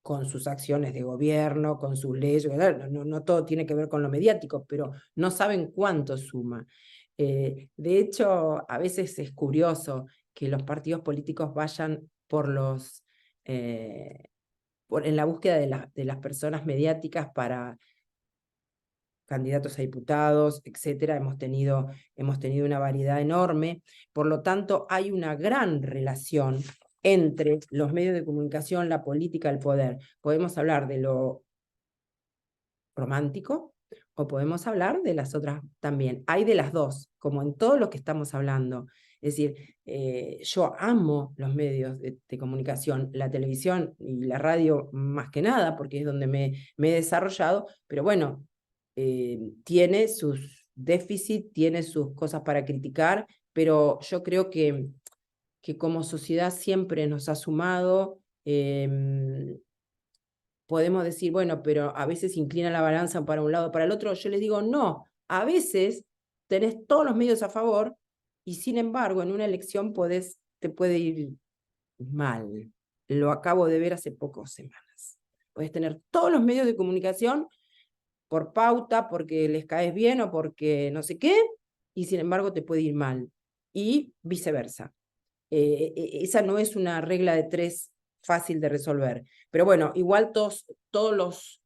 con sus acciones de gobierno, con sus leyes. No todo tiene que ver con lo mediático, pero no saben cuánto suma. De hecho, a veces es curioso que los partidos políticos vayan en la búsqueda de las personas mediáticas para candidatos a diputados, etcétera. Hemos tenido una variedad enorme. Por lo tanto, hay una gran relación entre los medios de comunicación, la política, el poder. Podemos hablar de lo romántico o podemos hablar de las otras también. Hay de las dos, como en todo lo que estamos hablando. Es decir, yo amo los medios de comunicación, la televisión y la radio más que nada, porque es donde me he desarrollado, pero bueno, tiene sus déficits, tiene sus cosas para criticar, pero yo creo que como sociedad siempre nos ha sumado. Podemos decir, bueno, pero a veces inclina la balanza para un lado o para el otro. Yo les digo, no, a veces tenés todos los medios a favor y sin embargo en una elección te puede ir mal. Lo acabo de ver hace pocas semanas. Puedes tener todos los medios de comunicación por pauta, porque les caes bien o porque no sé qué, y sin embargo te puede ir mal. Y viceversa. Esa no es una regla de tres fácil de resolver. Pero bueno, igual todos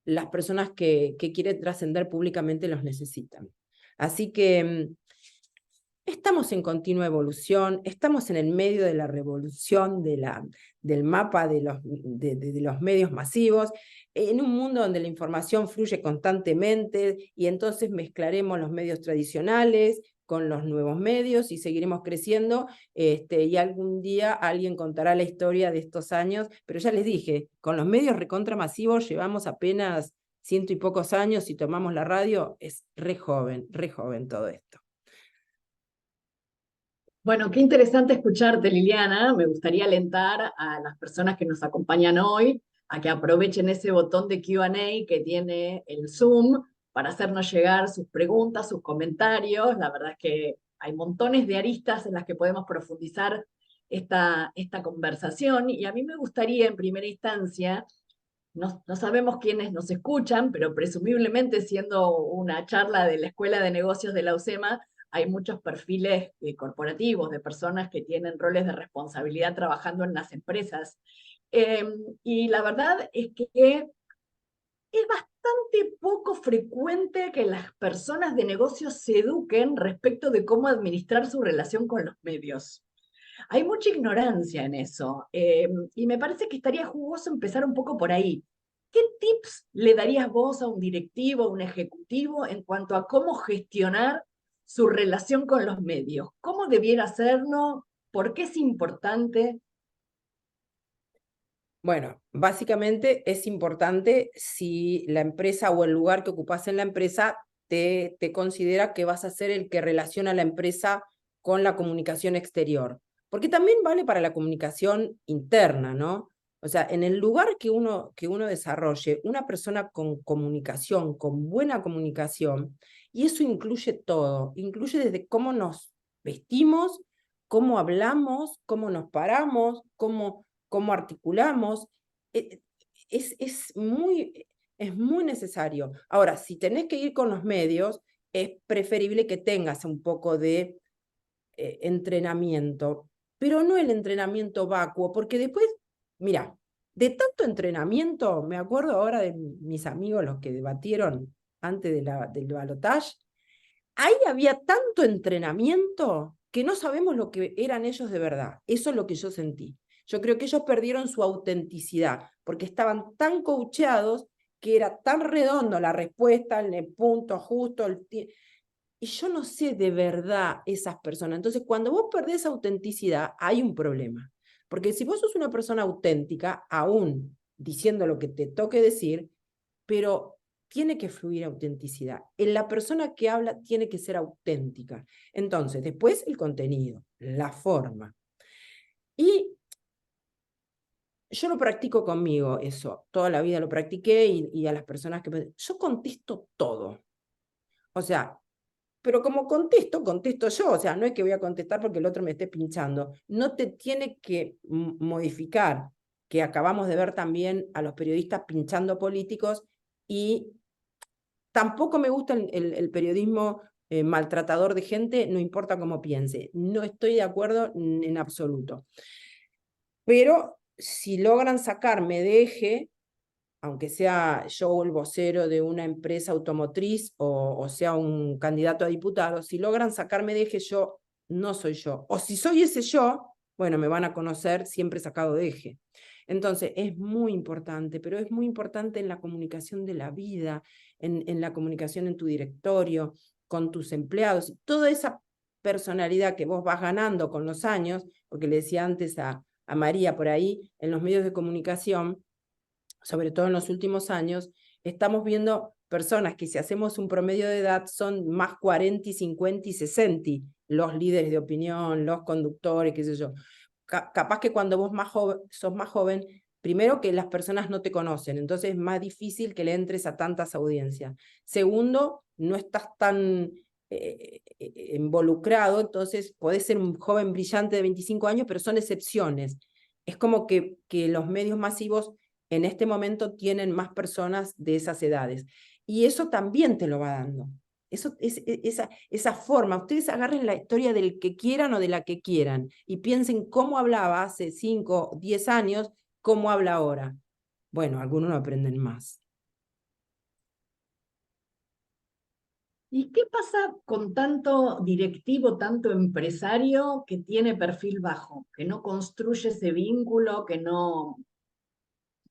las personas que quieren trascender públicamente los necesitan. Así que estamos en continua evolución, estamos en el medio de la revolución del mapa de los medios masivos, en un mundo donde la información fluye constantemente y entonces mezclaremos los medios tradicionales con los nuevos medios y seguiremos creciendo, y algún día alguien contará la historia de estos años, pero ya les dije, con los medios recontra masivos llevamos apenas 100 y pocos años. Si tomamos la radio, es re joven todo esto. Bueno, qué interesante escucharte, Liliana. Me gustaría alentar a las personas que nos acompañan hoy a que aprovechen ese botón de Q&A que tiene el Zoom para hacernos llegar sus preguntas, sus comentarios. La verdad es que hay montones de aristas en las que podemos profundizar esta conversación, y a mí me gustaría en primera instancia, no sabemos quiénes nos escuchan, pero presumiblemente siendo una charla de la Escuela de Negocios de la UCEMA, hay muchos perfiles corporativos de personas que tienen roles de responsabilidad trabajando en las empresas. Y la verdad es que es bastante bastante poco frecuente que las personas de negocios se eduquen respecto de cómo administrar su relación con los medios. Hay mucha ignorancia en eso, y me parece que estaría jugoso empezar un poco por ahí. ¿Qué tips le darías vos a un directivo, a un ejecutivo, en cuanto a cómo gestionar su relación con los medios? ¿Cómo debiera hacerlo? ¿Por qué es importante? Bueno, básicamente es importante si la empresa o el lugar que ocupas en la empresa te considera que vas a ser el que relaciona la empresa con la comunicación exterior. Porque también vale para la comunicación interna, ¿no? O sea, en el lugar que uno desarrolle, una persona con comunicación, con buena comunicación, y eso incluye todo, incluye desde cómo nos vestimos, cómo hablamos, cómo nos paramos, cómo articulamos, eh, es muy necesario. Ahora, si tenés que ir con los medios, es preferible que tengas un poco de entrenamiento, pero no el entrenamiento vacuo, porque después, mira, de tanto entrenamiento, me acuerdo ahora de mis amigos, los que debatieron antes del balotaje, ahí había tanto entrenamiento que no sabemos lo que eran ellos de verdad. Eso es lo que yo sentí. Yo creo que ellos perdieron su autenticidad porque estaban tan coacheados que era tan redondo la respuesta, el punto justo, y yo no sé de verdad esas personas. Entonces, cuando vos perdés autenticidad, hay un problema. Porque si vos sos una persona auténtica, aún diciendo lo que te toque decir, pero tiene que fluir autenticidad. En la persona que habla tiene que ser auténtica. Entonces, después el contenido, la forma. Y yo lo practico conmigo, eso. Toda la vida lo practiqué y a las personas que... Yo contesto todo. O sea, pero como contesto yo. O sea, no es que voy a contestar porque el otro me esté pinchando. No te tiene que modificar, que acabamos de ver también a los periodistas pinchando políticos y tampoco me gusta el periodismo maltratador de gente, no importa cómo piense. No estoy de acuerdo en absoluto. Pero si logran sacarme de eje, aunque sea yo el vocero de una empresa automotriz o sea un candidato a diputado, si logran sacarme de eje, yo no soy yo. O si soy ese yo, bueno, me van a conocer siempre sacado de eje. Entonces, es muy importante, pero es muy importante en la comunicación de la vida, en la comunicación en tu directorio, con tus empleados, toda esa personalidad que vos vas ganando con los años, porque le decía antes a María por ahí, en los medios de comunicación, sobre todo en los últimos años, estamos viendo personas que si hacemos un promedio de edad son más 40 y 50 y 60, los líderes de opinión, los conductores, qué sé yo. Capaz que cuando vos sos más joven, primero que las personas no te conocen, entonces es más difícil que le entres a tantas audiencias. Segundo, no estás tan involucrado, entonces podés ser un joven brillante de 25 años, pero son excepciones. Es como que los medios masivos en este momento tienen más personas de esas edades. Y eso también te lo va dando. Esa forma, ustedes agarren la historia del que quieran o de la que quieran y piensen cómo hablaba hace 5, 10 años, cómo habla ahora. Bueno, algunos no aprenden más. ¿Y qué pasa con tanto directivo, tanto empresario que tiene perfil bajo, que no construye ese vínculo, que no...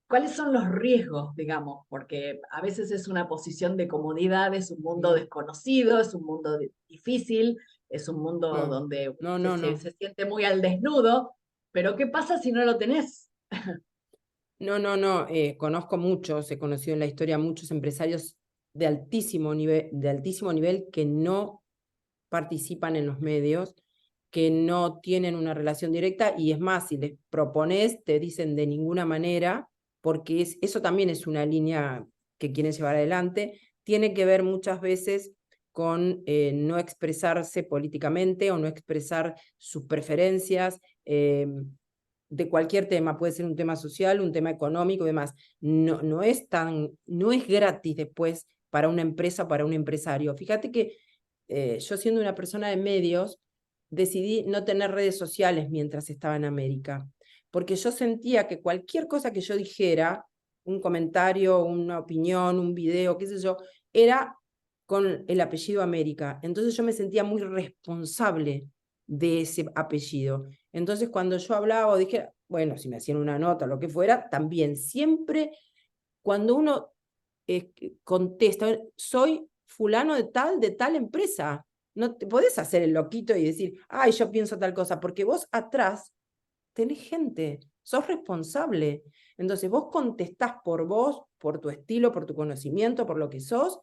¿Cuáles son los riesgos, digamos? Porque a veces es una posición de comodidad, es un mundo desconocido, es un mundo difícil, es un mundo No, donde no, no, no. se siente muy al desnudo, pero ¿qué pasa si no lo tenés? No, no, no. Conozco muchos, he conocido en la historia muchos empresarios de altísimo nivel que no participan en los medios, que no tienen una relación directa y es más, si les propones, te dicen de ninguna manera, porque eso también es una línea que quieren llevar adelante, tiene que ver muchas veces con no expresarse políticamente o no expresar sus preferencias de cualquier tema, puede ser un tema social, un tema económico y demás. No es gratis después para una empresa, para un empresario. Fíjate que yo siendo una persona de medios, decidí no tener redes sociales mientras estaba en América, porque yo sentía que cualquier cosa que yo dijera un comentario, una opinión, un video, qué sé yo, era con el apellido América. Entonces yo me sentía muy responsable de ese apellido. Entonces cuando yo hablaba o dije, bueno, si me hacían una nota, lo que fuera, también siempre cuando uno contesta, soy fulano de tal empresa. No te podés hacer el loquito y decir, ay, yo pienso tal cosa, porque vos atrás tenés gente, sos responsable. Entonces vos contestás por vos, por tu estilo, por tu conocimiento, por lo que sos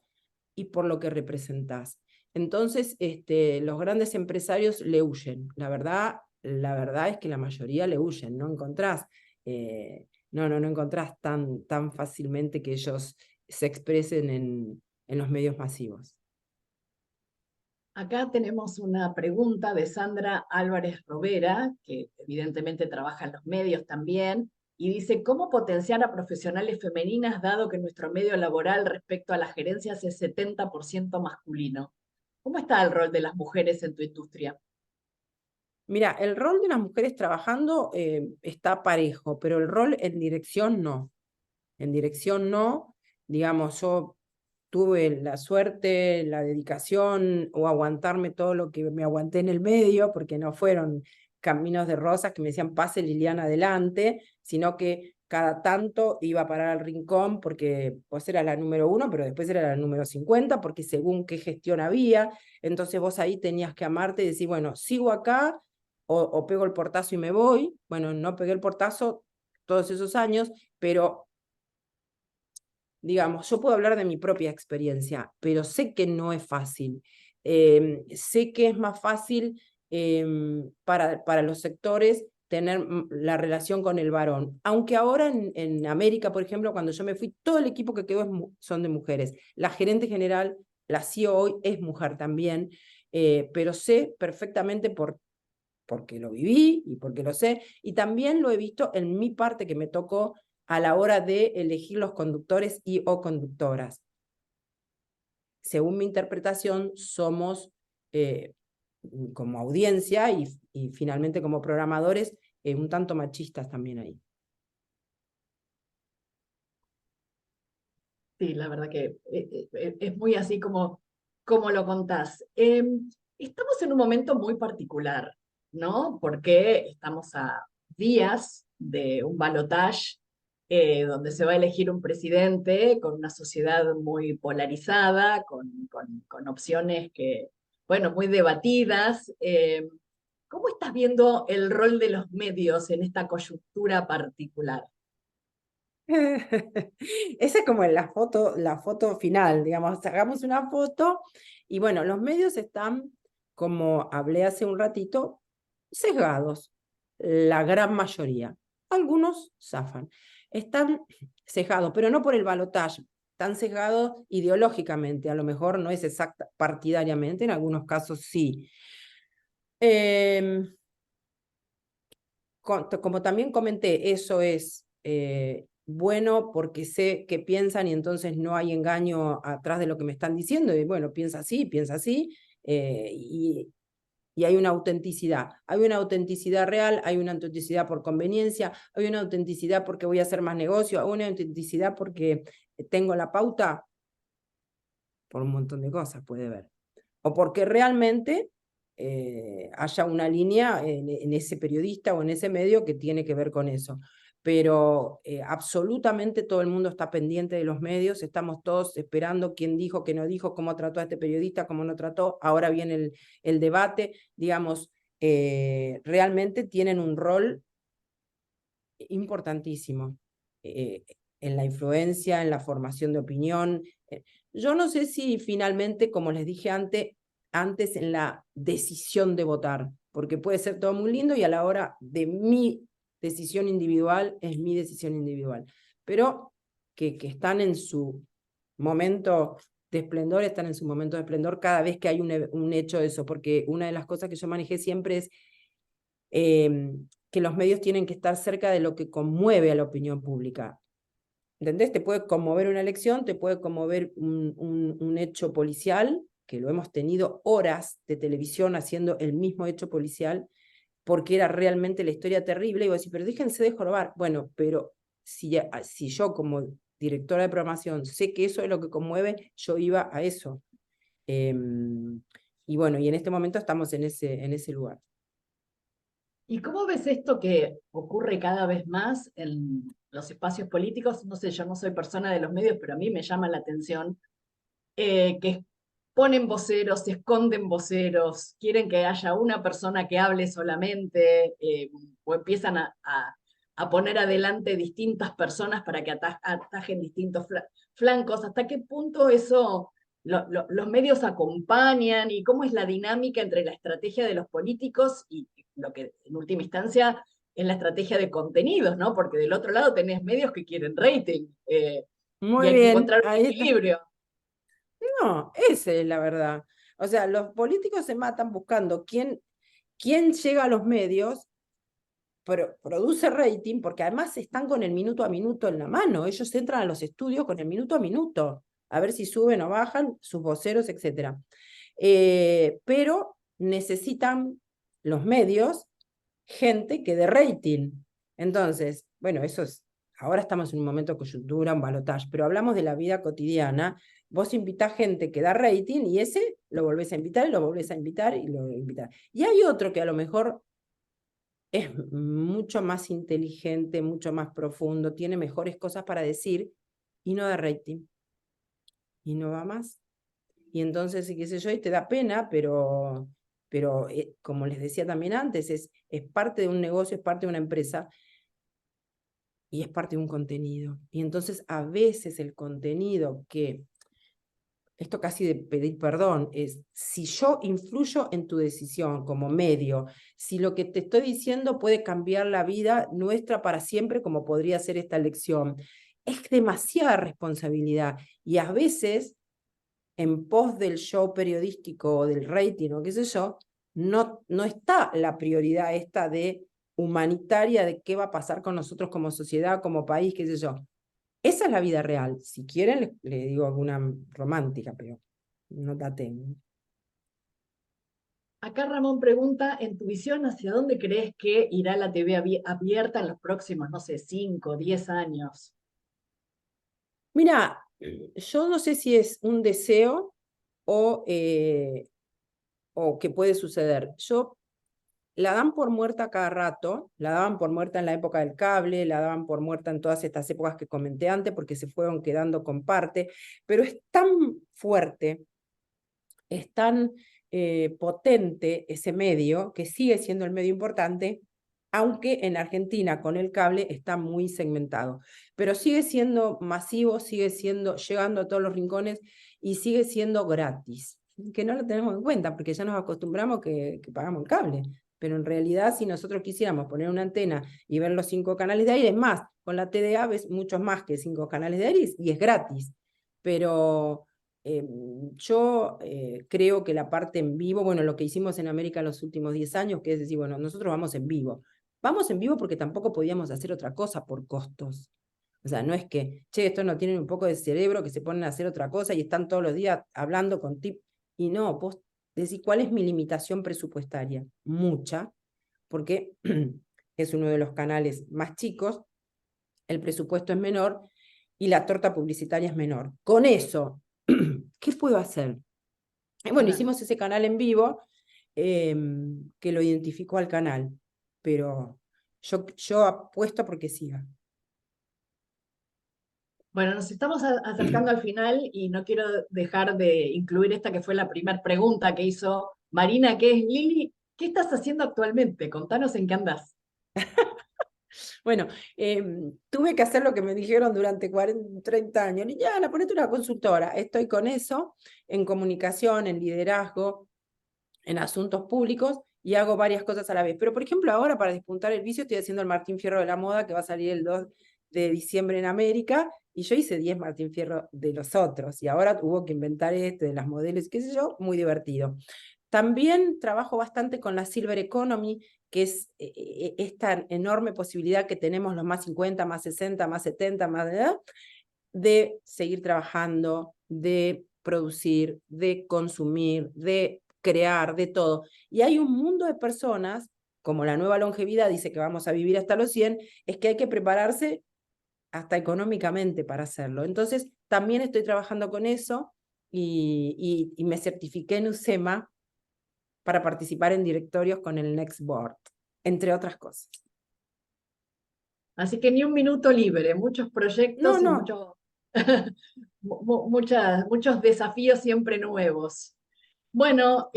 y por lo que representás. Entonces, los grandes empresarios le huyen. La verdad es que la mayoría le huyen, no encontrás, no encontrás tan fácilmente que ellos se expresen en los medios masivos. Acá tenemos una pregunta de Sandra Álvarez Robera, que evidentemente trabaja en los medios también, y dice, ¿cómo potenciar a profesionales femeninas dado que nuestro medio laboral respecto a las gerencias es 70% masculino? ¿Cómo está el rol de las mujeres en tu industria? Mira, el rol de las mujeres trabajando está parejo, pero el rol en dirección no. En dirección no, digamos, yo tuve la suerte, la dedicación o aguantarme todo lo que me aguanté en el medio, porque no fueron caminos de rosas que me decían pase Liliana adelante, sino que cada tanto iba a parar al rincón porque vos eras la número 1, pero después era la número 50, porque según qué gestión había, entonces vos ahí tenías que amarte y decir, bueno, sigo acá o pego el portazo y me voy. Bueno, no pegué el portazo todos esos años, pero digamos, yo puedo hablar de mi propia experiencia, pero sé que no es fácil. Sé que es más fácil para los sectores tener la relación con el varón. Aunque ahora en América, por ejemplo, cuando yo me fui, todo el equipo que quedó son de mujeres. La gerente general, la CEO hoy, es mujer también, pero sé perfectamente porque lo viví y porque lo sé, y también lo he visto en mi parte que me tocó a la hora de elegir los conductores y o conductoras. Según mi interpretación, somos como audiencia y finalmente como programadores un tanto machistas también ahí. Sí, la verdad que es muy así como lo contás. Estamos en un momento muy particular, ¿no? Porque estamos a días de un balotaje donde se va a elegir un presidente con una sociedad muy polarizada, con opciones que, bueno, muy debatidas. ¿Cómo estás viendo el rol de los medios en esta coyuntura particular? Esa es como la foto final, digamos, hagamos una foto y bueno, los medios están, como hablé hace un ratito, sesgados, la gran mayoría. Algunos zafan. Están sesgados, pero no por el balotaje, están sesgados ideológicamente, a lo mejor no es exacta partidariamente, en algunos casos sí. Como también comenté, eso es bueno porque sé que piensan y entonces no hay engaño atrás de lo que me están diciendo. Y bueno, piensa así, y hay una autenticidad. Hay una autenticidad real, hay una autenticidad por conveniencia, hay una autenticidad porque voy a hacer más negocio, hay una autenticidad porque tengo la pauta, por un montón de cosas puede ver. O porque realmente haya una línea en ese periodista o en ese medio que tiene que ver con eso. Pero absolutamente todo el mundo está pendiente de los medios, estamos todos esperando quién dijo, qué no dijo, cómo trató a este periodista, cómo no trató, ahora viene el debate, digamos, realmente tienen un rol importantísimo en la influencia, en la formación de opinión. Yo no sé si finalmente, como les dije antes en la decisión de votar, porque puede ser todo muy lindo y a la hora de mi decisión individual, es mi decisión individual, pero que están en su momento de esplendor, están en su momento de esplendor cada vez que hay un hecho de eso, porque una de las cosas que yo manejé siempre es que los medios tienen que estar cerca de lo que conmueve a la opinión pública. ¿Entendés? Te puede conmover una elección, te puede conmover un hecho policial, que lo hemos tenido horas de televisión haciendo el mismo hecho policial, porque era realmente la historia terrible, y vos decís, pero déjense de jorobar. Bueno, pero si yo como directora de programación sé que eso es lo que conmueve, yo iba a eso. Y bueno, y en este momento estamos en ese lugar. ¿Y cómo ves esto que ocurre cada vez más en los espacios políticos? No sé, yo no soy persona de los medios, pero a mí me llama la atención que ponen voceros, se esconden voceros, quieren que haya una persona que hable solamente, o empiezan a poner adelante distintas personas para que atajen distintos flancos. ¿Hasta qué punto eso los medios acompañan y cómo es la dinámica entre la estrategia de los políticos y lo que en última instancia es la estrategia de contenidos, ¿no? Porque del otro lado tenés medios que quieren rating y Muy hay que bien, encontrar un ahí está. equilibrio. No, esa es la verdad. O sea, los políticos se matan buscando quién llega a los medios, pero produce rating, porque además están con el minuto a minuto en la mano. Ellos entran a los estudios con el minuto a minuto, a ver si suben o bajan sus voceros, etc. Pero necesitan los medios gente que dé rating. Entonces, bueno, ahora estamos en un momento de coyuntura, un balotaje, pero hablamos de la vida cotidiana. Vos invitás gente que da rating y ese lo volvés a invitar y lo volvés a invitar y lo volvés a invitar. Y hay otro que a lo mejor es mucho más inteligente, mucho más profundo, tiene mejores cosas para decir y no da rating. Y no va más. Y entonces, qué sé yo, y te da pena, pero como les decía también antes, es parte de un negocio, es parte de una empresa y es parte de un contenido. Y entonces a veces el contenido esto casi de pedir perdón, es si yo influyo en tu decisión como medio, si lo que te estoy diciendo puede cambiar la vida nuestra para siempre, como podría ser esta elección, es demasiada responsabilidad. Y a veces, en pos del show periodístico o del rating o qué sé yo, no está la prioridad esta de humanitaria de qué va a pasar con nosotros como sociedad, como país, qué sé yo. Esa es la vida real. Si quieren, le digo alguna romántica, pero no la tengo. Acá Ramón pregunta, en tu visión, ¿hacia dónde crees que irá la TV abierta en los próximos, no sé, 5, 10 años? Mira, yo no sé si es un deseo o que puede suceder. La dan por muerta cada rato, la daban por muerta en la época del cable, la daban por muerta en todas estas épocas que comenté antes porque se fueron quedando con parte, pero es tan fuerte, es tan potente ese medio que sigue siendo el medio importante, aunque en Argentina con el cable está muy segmentado, pero sigue siendo masivo, sigue llegando a todos los rincones y sigue siendo gratis, que no lo tenemos en cuenta porque ya nos acostumbramos que pagamos el cable. Pero en realidad, si nosotros quisiéramos poner una antena y ver los 5 canales de aire, es más, con la TDA ves muchos más que 5 canales de aire y es gratis. Pero yo creo que la parte en vivo, bueno, lo que hicimos en América en los últimos 10 años, que es decir, bueno, nosotros vamos en vivo. Vamos en vivo porque tampoco podíamos hacer otra cosa por costos. O sea, no es que, che, estos no tienen un poco de cerebro que se ponen a hacer otra cosa y están todos los días hablando con tip. Y no, vos decís, ¿cuál es mi limitación presupuestaria? Mucha, porque es uno de los canales más chicos, el presupuesto es menor y la torta publicitaria es menor. Con eso, ¿qué puedo hacer? Y bueno, Claro. hicimos ese canal en vivo que lo identificó al canal, pero yo apuesto porque siga. Bueno, nos estamos acercando al final y no quiero dejar de incluir esta que fue la primera pregunta que hizo Marina, que es, Lili, ¿qué estás haciendo actualmente? Contanos en qué andás. Bueno, tuve que hacer lo que me dijeron durante 40, 30 años. Liliana, ponete una consultora. Estoy con eso, en comunicación, en liderazgo, en asuntos públicos y hago varias cosas a la vez. Pero, por ejemplo, ahora para despuntar el vicio estoy haciendo el Martín Fierro de la moda que va a salir el 2 de diciembre en América y yo hice 10 Martín Fierro de los otros y ahora hubo que inventar este de las modelos, qué sé yo, muy divertido. También trabajo bastante con la Silver Economy, que es esta enorme posibilidad que tenemos los más 50, más 60, más 70, más de edad, de seguir trabajando, de producir, de consumir, de crear, de todo. Y hay un mundo de personas, como la nueva longevidad dice que vamos a vivir hasta los 100, es que hay que prepararse hasta económicamente para hacerlo. Entonces, también estoy trabajando con eso y me certifiqué en UCEMA para participar en directorios con el Next Board, entre otras cosas. Así que ni un minuto libre, muchos No, proyectos y no, muchos desafíos siempre nuevos. Bueno,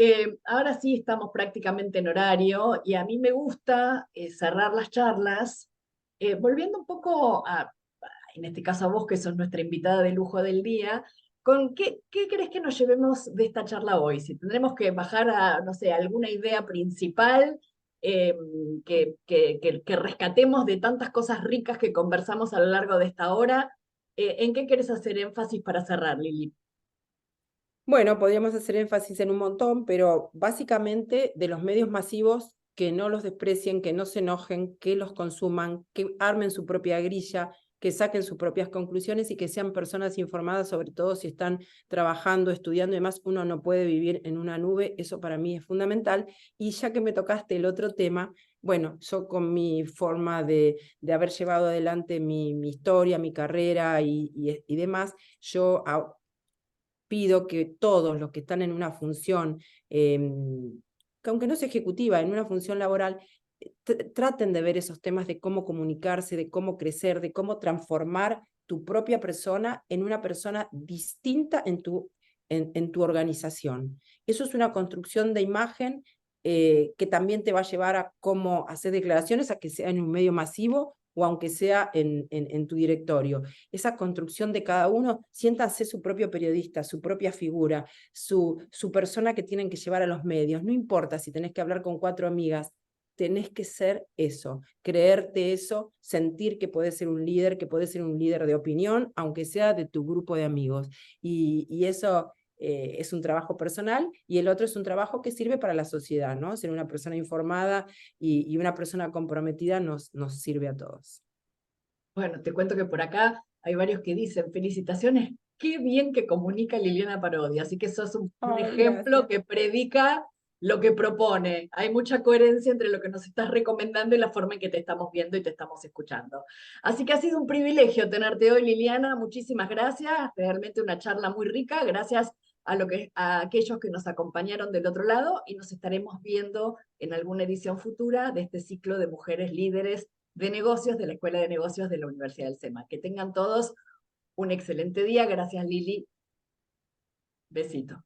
ahora sí estamos prácticamente en horario y a mí me gusta cerrar las charlas volviendo un poco en este caso a vos, que sos nuestra invitada de lujo del día, ¿con qué crees que nos llevemos de esta charla hoy? Si tendremos que bajar a, no sé, alguna idea principal eh, que rescatemos de tantas cosas ricas que conversamos a lo largo de esta hora, ¿en qué quieres hacer énfasis para cerrar, Lili? bueno, podríamos hacer énfasis en un montón, pero básicamente de los medios masivos que no los desprecien, que no se enojen, que los consuman, que armen su propia grilla, que saquen sus propias conclusiones y que sean personas informadas, sobre todo si están trabajando, estudiando y demás. Uno no puede vivir en una nube, eso para mí es fundamental. Y ya que me tocaste el otro tema, bueno, yo con mi forma de haber llevado adelante mi historia, mi carrera y demás, yo pido que todos los que están en una función, que aunque no sea ejecutiva, en una función laboral, traten de ver esos temas de cómo comunicarse, de cómo crecer, de cómo transformar tu propia persona en una persona distinta en tu organización. Eso es una construcción de imagen que también te va a llevar a cómo hacer declaraciones, a que sea en un medio masivo o aunque sea en tu directorio. Esa construcción de cada uno, siéntanse su propio periodista, su propia figura, su persona que tienen que llevar a los medios. No importa si tenés que hablar con 4 amigas, tenés que ser eso, creerte eso, sentir que podés ser un líder, que podés ser un líder de opinión, aunque sea de tu grupo de amigos. Y eso es un trabajo personal y el otro es un trabajo que sirve para la sociedad, ¿no? Ser una persona informada y una persona comprometida nos sirve a todos. Bueno, te cuento que por acá hay varios que dicen, felicitaciones, qué bien que comunica Liliana Parodi, así que sos un Ay, ejemplo gracias. que predica lo que propone. Hay mucha coherencia entre lo que nos estás recomendando y la forma en que te estamos viendo y te estamos escuchando. Así que ha sido un privilegio tenerte hoy, Liliana, muchísimas gracias, realmente una charla muy rica, gracias a aquellos que nos acompañaron del otro lado y nos estaremos viendo en alguna edición futura de este ciclo de mujeres líderes de negocios de la Escuela de Negocios de la Universidad del SEMA. Que tengan todos un excelente día. Gracias, Lili. Besito.